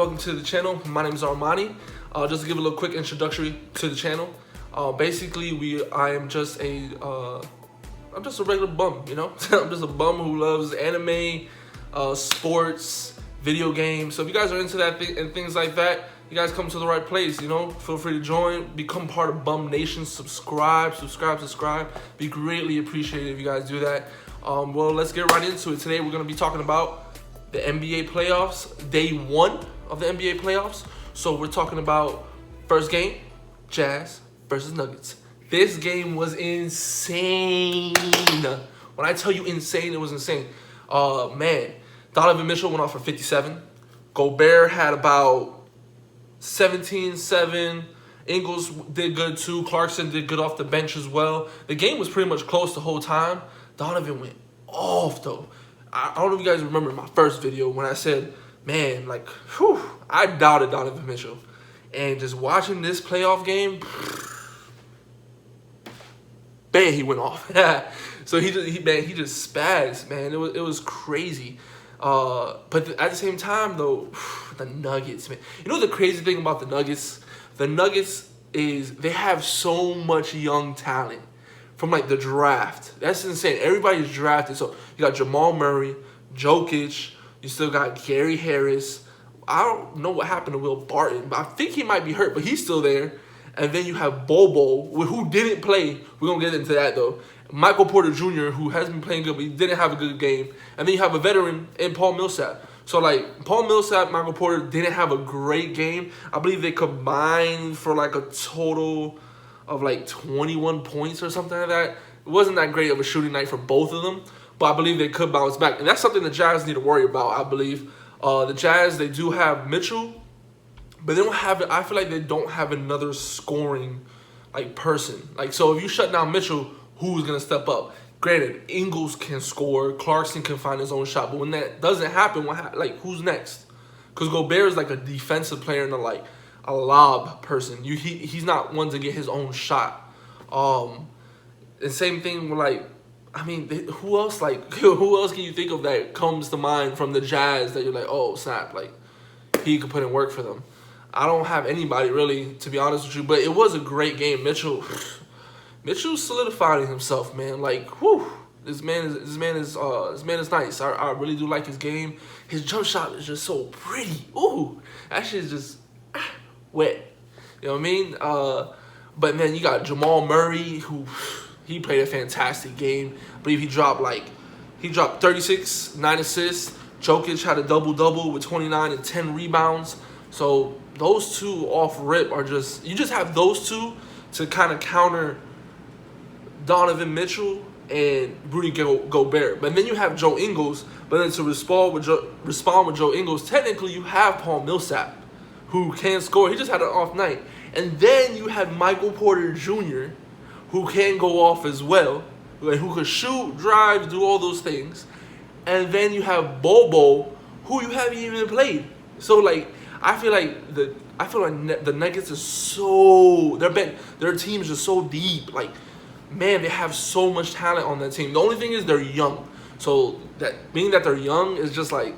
Welcome to the channel. My name is Armani. Just to give a little quick introductory to the channel. Basically, I'm just a regular bum, you know. I'm just a bum who loves anime, sports, video games. So if you guys are into that and things like that, you guys come to the right place. You know, feel free to join, become part of Bum Nation. Subscribe. Be greatly appreciated if you guys do that. Well, let's get right into it. Today we're gonna be talking about the NBA playoffs, day 1 of the NBA playoffs. So we're talking about first game, Jazz versus Nuggets. This game was insane. When I tell you insane, it was insane. Man, Donovan Mitchell went off for 57. Gobert had about 17-7. Ingles did good too. Clarkson did good off the bench as well. The game was pretty much close the whole time. Donovan went off though. I don't know if you guys remember my first video when I said, man, like, whew, I doubted Donovan Mitchell. And just watching this playoff game, bang, he went off. So he just spazzed, man. It was crazy. But at the same time, though, the Nuggets, man. You know the crazy thing about the Nuggets? The Nuggets is they have so much young talent from, like, the draft. That's insane. Everybody's drafted. So you got Jamal Murray, Jokic. You still got Gary Harris. I don't know what happened to Will Barton, but I think he might be hurt, but he's still there. And then you have Bobo, who didn't play. We're going to get into that, though. Michael Porter Jr., who has been playing good, but he didn't have a good game. And then you have a veteran in Paul Millsap. So, like, Paul Millsap, Michael Porter didn't have a great game. I believe they combined for, like, a total of, like, 21 points or something like that. It wasn't that great of a shooting night for both of them, but I believe they could bounce back. And that's something the Jazz need to worry about, I believe. The Jazz, they do have Mitchell, but they don't have it. I feel like they don't have another scoring, like, person. Like, so if you shut down Mitchell, who's going to step up? Granted, Ingles can score. Clarkson can find his own shot. But when that doesn't happen, who's next? Because Gobert is like a defensive player and a lob person. He's not one to get his own shot. And same thing with, like, I mean, who else can you think of that comes to mind from the Jazz that you're like, oh, snap, like, he could put in work for them? I don't have anybody really, to be honest with you, but it was a great game. Mitchell solidifying himself, man. Like, whew, this man is nice. I really do like his game. His jump shot is just so pretty. Ooh, that shit is just wet. You know what I mean? But then you got Jamal Murray, who he played a fantastic game. I believe he dropped 36, 9 assists. Jokic had a double-double with 29 and 10 rebounds. So those two off rip are just, you just have those two to kind of counter Donovan Mitchell and Rudy Gobert. But then you have Joe Ingles. But then to respond with Joe Ingles, technically you have Paul Millsap, who can score. He just had an off night. And then you have Michael Porter Jr., who can go off as well, who could shoot, drive, do all those things. And then you have Bobo, who you haven't even played. So, like, I feel like the Nuggets is so, their team is just so deep. Like, man, they have so much talent on that team. The only thing is they're young. So that being that they're young is just like,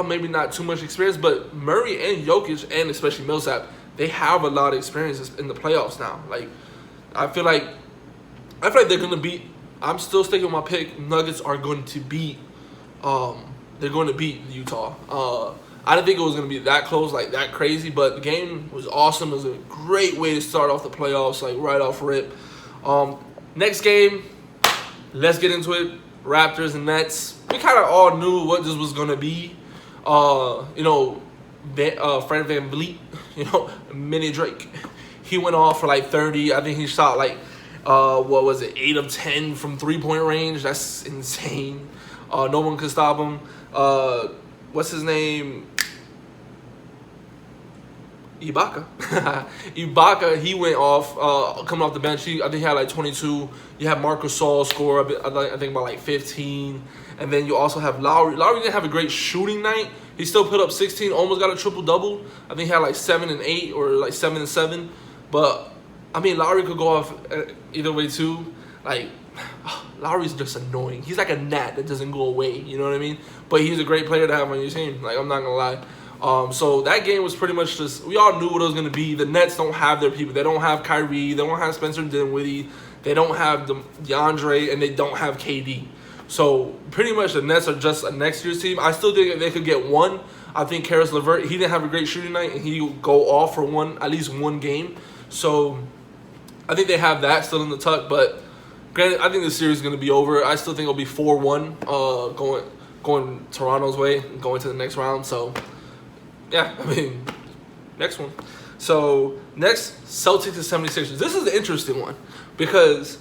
maybe not too much experience. But Murray and Jokic, and especially Millsap, they have a lot of experience in the playoffs now. Like, I feel like they're gonna beat. I'm still sticking with my pick. Nuggets are going to beat. They're going to beat Utah. I didn't think it was going to be that close, like that crazy, but the game was awesome. It was a great way to start off the playoffs, like right off rip. Next game, let's get into it. Raptors and Nets. We kind of all knew what this was going to be. You know, Fred VanVleet, you know, Mini Drake. He went off for like 30. I think he shot like, 8 of 10 from three-point range. That's insane. No one could stop him. What's his name? Ibaka. Ibaka, he went off, coming off the bench. I think he had like 22. You have Marcus Gasol score, I think about like 15. And then you also have Lowry. Lowry didn't have a great shooting night. He still put up 16, almost got a triple-double. I think he had like 7 and 8 or like 7 and 7. But, I mean, Lowry could go off either way too. Like, Lowry's just annoying. He's like a gnat that doesn't go away, you know what I mean? But he's a great player to have on your team. Like, I'm not going to lie. So that game was pretty much just, we all knew what it was going to be. The Nets don't have their people. They don't have Kyrie. They don't have Spencer Dinwiddie. They don't have DeAndre, and they don't have KD. So pretty much the Nets are just a next year's team. I still think they could get one. I think Karis LeVert, he didn't have a great shooting night, and he will go off for at least one game. So I think they have that still in the tuck. But granted, I think the series is going to be over. I still think it'll be 4-1 going Toronto's way, going to the next round. So yeah, I mean, next one. So next, Celtics and 76ers. This is an interesting one because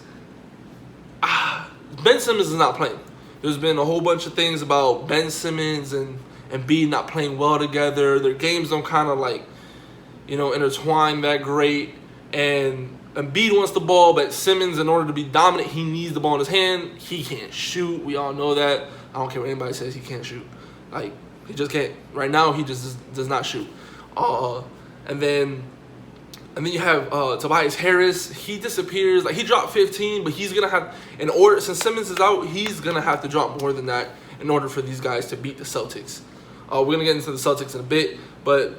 Ben Simmons is not playing. There's been a whole bunch of things about Ben Simmons and Embiid not playing well together. Their games don't kind of intertwine that great. And Embiid wants the ball, but Simmons, in order to be dominant, he needs the ball in his hand. He can't shoot. We all know that. I don't care what anybody says. He can't shoot. He just can't. Right now, he just does not shoot. And then you have Tobias Harris. He disappears. He dropped 15, but he's gonna have, since Simmons is out, he's gonna have to drop more than that in order for these guys to beat the Celtics. We're gonna get into the Celtics in a bit, but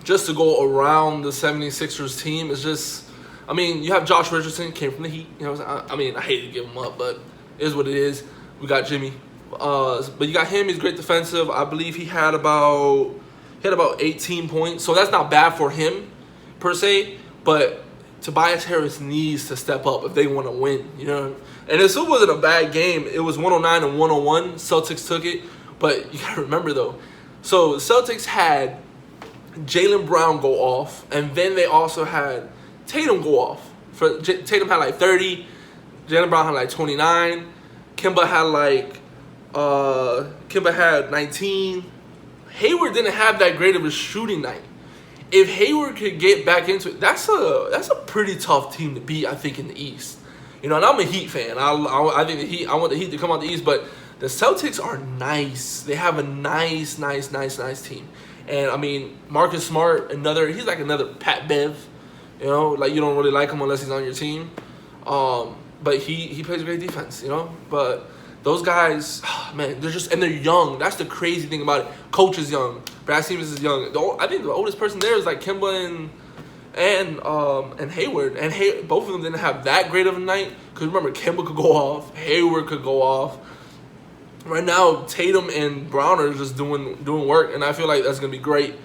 just to go around the 76ers team is just, you have Josh Richardson, came from the Heat. I hate to give him up, but it is what it is. We got Jimmy. But you got him. He's great defensive. I believe he had about 18 points. So that's not bad for him, per se. But Tobias Harris needs to step up if they want to win. And it still wasn't a bad game. It was 109 and 101. Celtics took it. But you got to remember, though. So the Celtics had Jaylen Brown go off. And then they also had Tatum go off. Tatum had 30. Jaylen Brown had 29. Kemba had 19. Hayward didn't have that great of a shooting night. If Hayward could get back into it, that's a pretty tough team to beat, I think, in the East. And I'm a Heat fan. I think the Heat. I want the Heat to come out the East, but the Celtics are nice. They have a nice team. And Marcus Smart, he's like another Pat Bev. You don't really like him unless he's on your team. But he plays great defense. But those guys, man, they're young. That's the crazy thing about it. Coach is young. Brad Stevens is young. I think the oldest person there is Kemba and Hayward. And both of them didn't have that great of a night. Because remember, Kemba could go off. Hayward could go off. Right now, Tatum and Brown are just doing work. And I feel like that's going to be great.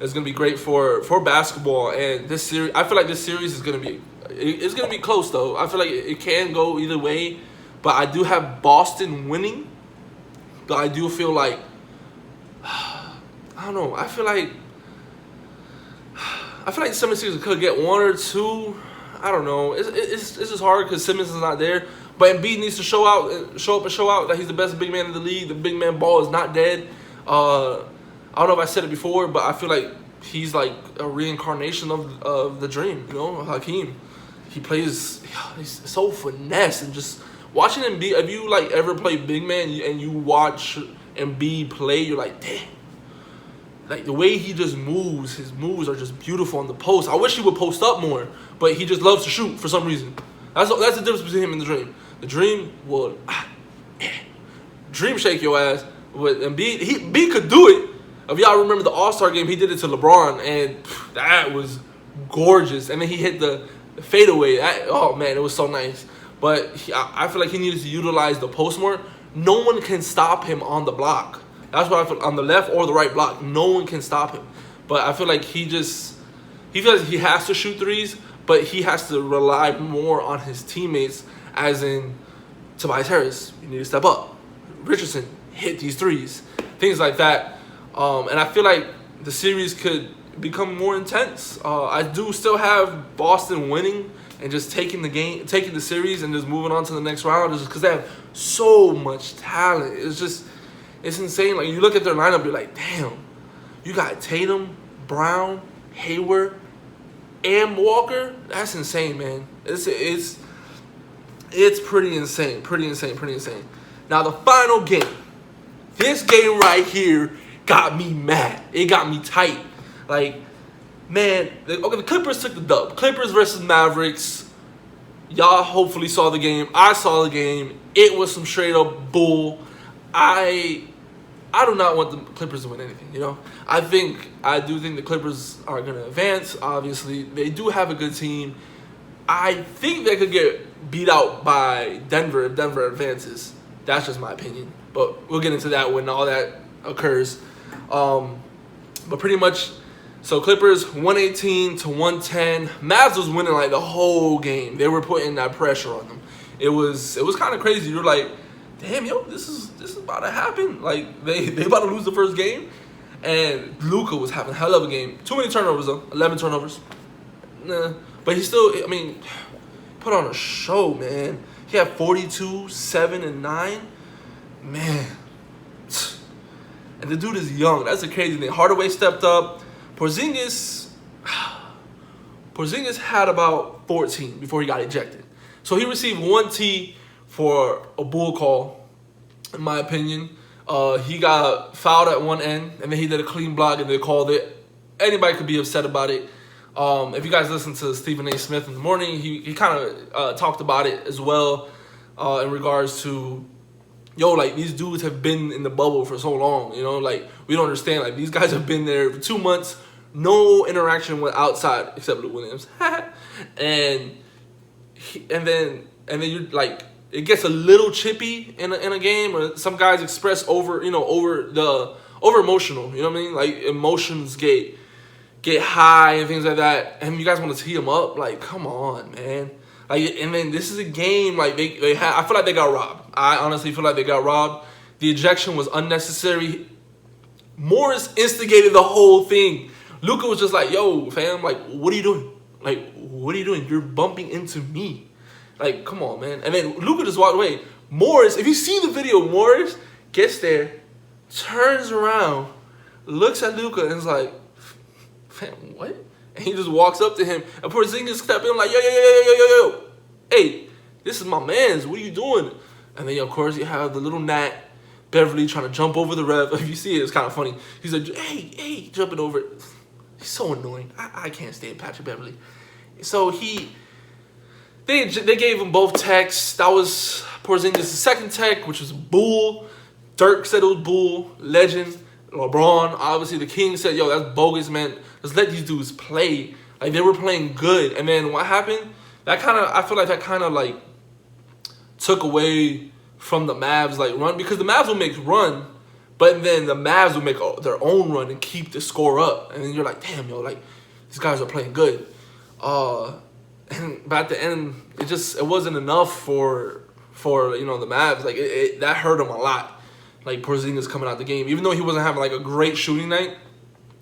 It's going to be great for basketball. And this series, I feel like this series is going to be, it's going to be close, though. I feel like it can go either way. But I do have Boston winning. But I do feel like, I don't know. I feel like the 76ers could get one or two. I don't know. It's just hard because Simmons is not there. But Embiid needs to show up and show out that he's the best big man in the league. The big man ball is not dead. I don't know if I said it before, but I feel like he's like a reincarnation of the dream. Hakeem. He's so finesse and just. Watching Embiid, if you ever play big man and you watch Embiid play, you're like, damn. The way he just moves, his moves are just beautiful on the post. I wish he would post up more, but he just loves to shoot for some reason. That's the difference between him and the Dream. The Dream will Dream shake your ass. With Embiid, Embiid could do it. If y'all remember the All-Star game, he did it to LeBron, and that was gorgeous. And then he hit the fadeaway. Oh man, it was so nice. But I feel like he needed to utilize the post more. No one can stop him on the block. That's what I feel, on the left or the right block. No one can stop him. But I feel like he feels like he has to shoot threes, but he has to rely more on his teammates, as in Tobias Harris, you need to step up. Richardson, hit these threes. Things like that. And I feel like the series could become more intense. I do still have Boston winning and just taking the series and just moving on to the next round, just because they have so much talent. It's insane. You look at their lineup, you're like, damn, you got Tatum, Brown, Hayward, and Walker. That's insane, man. It's pretty insane. Now the final game. This game right here got me mad. It got me tight. Man, the Clippers took the dub. Clippers versus Mavericks. Y'all hopefully saw the game. I saw the game. It was some straight up bull. I do not want the Clippers to win anything, you know. I do think the Clippers are going to advance. Obviously, they do have a good team. I think they could get beat out by Denver if Denver advances. That's just my opinion. But we'll get into that when all that occurs. But pretty much, so Clippers 118 to 110. Mavs was winning like the whole game. They were putting that pressure on them. It was kind of crazy. You're like, damn, yo, this is about to happen. Like they about to lose the first game, and Luka was having a hell of a game. Too many turnovers though, 11 turnovers. Nah, but he still, I mean, put on a show, man. He had 42, 7, and 9. Man. And the dude is young. That's the crazy thing. Hardaway stepped up. Porzingis had about 14 before he got ejected. So he received 1 T for a bull call, in my opinion. He got fouled at one end, and then he did a clean block, and they called it. Anybody could be upset about it. If you guys listen to Stephen A. Smith in the morning, he kind of talked about it as well in regards to, like, these dudes have been in the bubble for so long, you know? Like, we don't understand. Like, these guys have been there for 2 months, no interaction with outside except Lou Williams. and then you're like, it gets a little chippy in a game, or some guys express over emotional, you know what I mean? Like, emotions get high and things like that, and you guys want to tee them up. Like, come on, man. Like, and then this is a game, like, they had, I feel like they got robbed. I honestly feel like they got robbed. The ejection was unnecessary. Morris instigated the whole thing. Luka was just like, yo, fam, like, what are you doing? Like, what are you doing? You're bumping into me. Like, come on, man. And then Luka just walked away. Morris, if you see the video, Morris gets there, turns around, looks at Luka, and is like, fam, what? And he just walks up to him, and Porzingis steps in like, yo. Hey, this is my man's. What are you doing? And then, of course, you have the little gnat, Beverly, trying to jump over the ref. If you see it, it's kind of funny. He's like, hey, jumping over it. He's so annoying. I can't stand Patrick Beverly. So they gave him both techs. That was Porzingis' second tech, which was bull. Dirk said it was bull. Legend. LeBron, obviously the King said, yo, that's bogus, man. Let's let these dudes play. Like, they were playing good. And then what happened? I feel like that kind of, like, took away from the Mavs, like, run. Because the Mavs will make run, but then the Mavs will make their own run and keep the score up. And then you're like, damn, yo, like, these guys are playing good. But at the end, it wasn't enough for the Mavs. Like, that hurt them a lot. Like, Porzingis coming out the game. Even though he wasn't having, like, a great shooting night,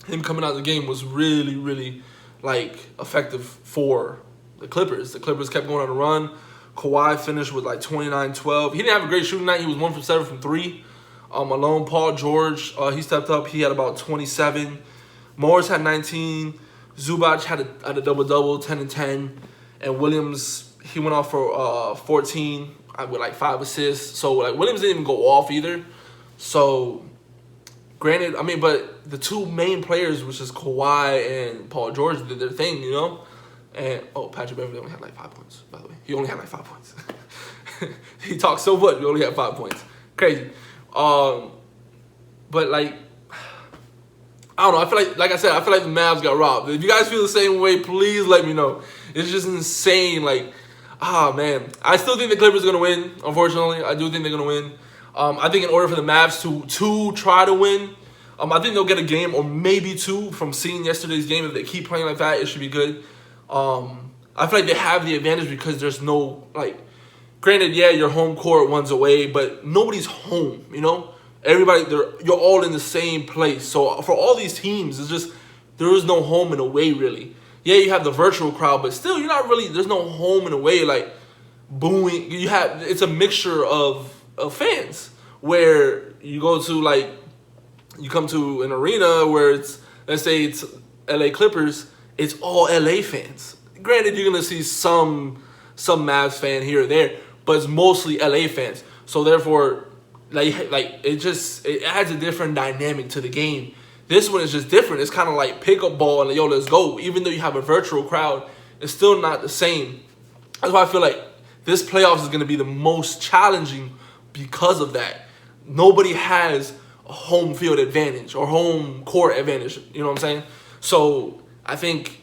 him coming out the game was really, really, like, effective for the Clippers. The Clippers kept going on a run. Kawhi finished with, like, 29-12. He didn't have a great shooting night. He was 1 for 7 from 3. Alone, Paul George, he stepped up. He had about 27. Morris had 19. Zubac had a double-double, 10 and 10. And Williams, he went off for 14 with, like, 5 assists. So, like, Williams didn't even go off either. So, granted, I mean, but the two main players, which is Kawhi and Paul George, did their thing, you know? And, Patrick Beverly only had like 5 points, by the way. He only had like 5 points. He talked so much, he only had 5 points. Crazy. But, like, I don't know. I feel like I said, I feel like the Mavs got robbed. If you guys feel the same way, please let me know. It's just insane. Like, man. I still think the Clippers are going to win, unfortunately. I do think they're going to win. I think in order for the Mavs to try to win, I think they'll get a game or maybe 2 from seeing yesterday's game. If they keep playing like that, it should be good. I feel like they have the advantage because there's no, like, granted, yeah, your home court one's away, but nobody's home, you know? You're all in the same place. So for all these teams, it's just, there is no home and away, really. Yeah, you have the virtual crowd, but still, there's no home and away, like, booing. It's a mixture of fans where you go to, like, you come to an arena where let's say it's LA Clippers, it's all LA fans. Granted, you're going to see some Mavs fan here or there, but it's mostly LA fans. So therefore, like it adds a different dynamic to the game. This one is just different. It's kind of like pick up ball and like, yo, let's go. Even though you have a virtual crowd, it's still not the same. That's why I feel like this playoffs is going to be the most challenging because of that. Nobody has home field advantage or home court advantage. You know what I'm saying? So I think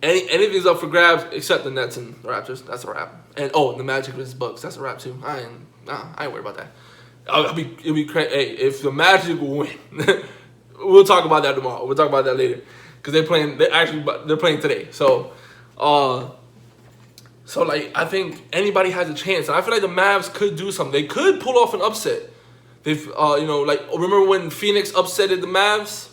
anything's up for grabs except the Nets and the Raptors. That's a wrap. And the Magic versus Bucks. That's a wrap too. I ain't worried about that. It'll be crazy. Hey, if the Magic will win, we'll talk about that tomorrow. We'll talk about that later because they're playing today. So, like I think anybody has a chance. And I feel like the Mavs could do something. They could pull off an upset. They've like remember when Phoenix upsetted the Mavs?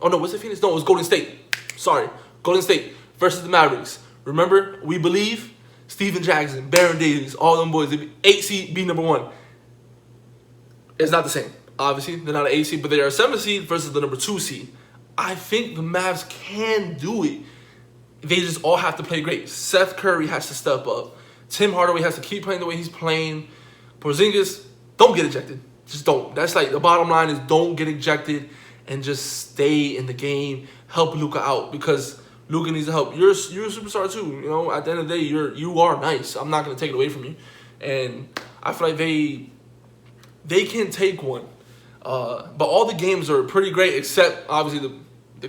Oh no, was it Phoenix? No, it was Golden State. Sorry, Golden State versus the Mavericks. Remember, we believe. Steven Jackson, Baron Davis, all them boys. 8 seed, be number 1. It's not the same. Obviously, they're not an 8 seed, but they are a 7 seed versus the number 2 seed. I think the Mavs can do it. They just all have to play great. Seth Curry has to step up. Tim Hardaway has to keep playing the way he's playing. Porzingis, don't get ejected. Just don't. That's like the bottom line is don't get ejected and just stay in the game. Help Luka out because Luka needs to help. You're a superstar too. You know, at the end of the day, you are nice. I'm not gonna take it away from you, and I feel like they can take one. But all the games are pretty great except obviously the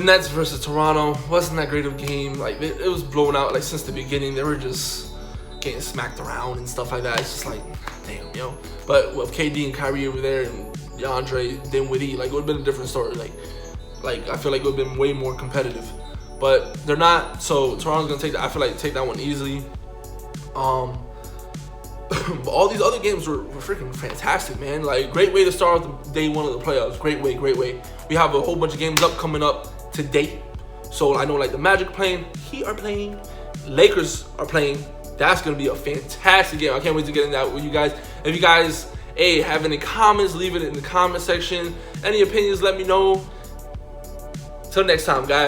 Nets versus Toronto wasn't that great of a game. Like it was blown out like since the beginning. They were just getting smacked around and stuff like that. It's just like damn, yo. But with KD and Kyrie over there and DeAndre Dinwiddie, like it would have been a different story. Like I feel like it would have been way more competitive, but they're not. So Toronto's gonna take that. I feel like take that one easily. But all these other games were freaking fantastic, man. Like great way to start off the day 1 of the playoffs. Great way. We have a whole bunch of games coming up today. So I know like the Magic are playing, Lakers are playing. That's gonna be a fantastic game. I can't wait to get in that with you guys. If you guys have any comments, leave it in the comment section. Any opinions, let me know. Till next time, guys.